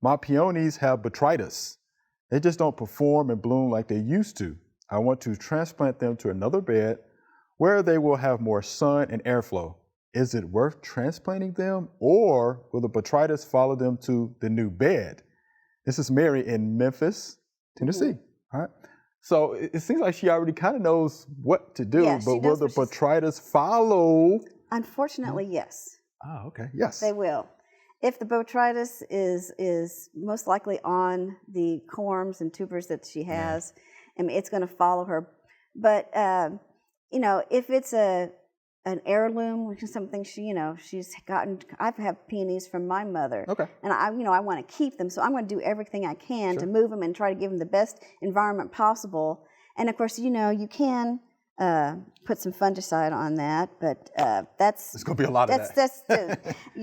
My peonies have botrytis. They just don't perform and bloom like they used to. I want to transplant them to another bed where they will have more sun and airflow. Is it worth transplanting them, or will the botrytis follow them to the new bed? This is Mary in Memphis, Tennessee. All right. So it seems like she already kind of knows what to do, Yes, but she will knows the what botrytis follow? Unfortunately, yes. Ah, okay. Yes. They will. If the botrytis is most likely on the corms and tubers that she has, I mean, it's going to follow her. But you know, if it's an heirloom, which is something she's gotten. I've had peonies from my mother, Okay. and I want to keep them, so I'm going to do everything I can Sure. to move them and try to give them the best environment possible. And of course, you can put some fungicide on that, but that's It's going to be a lot of that. That's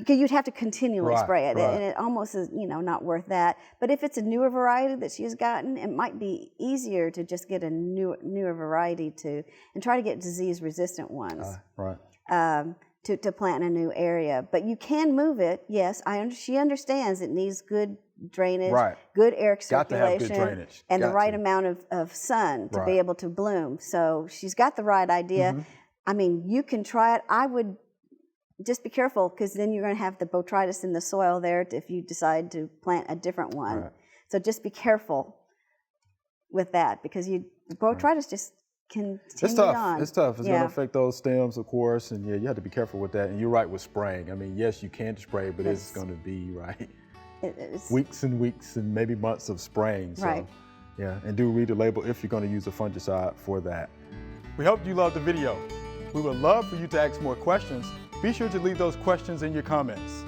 you'd have to continually Right, spray it, right. and it almost is not worth that. But if it's a newer variety that she's gotten, it might be easier to just get a newer variety and try to get disease-resistant ones. Right. To plant in a new area. But you can move it, yes. She understands it needs good drainage, Right. good air Got to have circulation, good drainage. and the Got right to. amount of sun to be Right. able to bloom. So she's got the right idea. I mean, you can try it. I would just be careful, because then you're going to have the botrytis in the soil there if you decide to plant a different one. Right. So just be careful with that, because the botrytis just continue It's tough. on. It's tough. It's going Yeah. to affect those stems, of course, and you have to be careful with that. And you're right with spraying. I mean, yes, you can spray, but it's going to be It's, weeks and weeks and maybe months of spraying. So, Right. yeah, and do read the label if you're going to use a fungicide for that. We hope you loved the video. We would love for you to ask more questions. Be sure to leave those questions in your comments.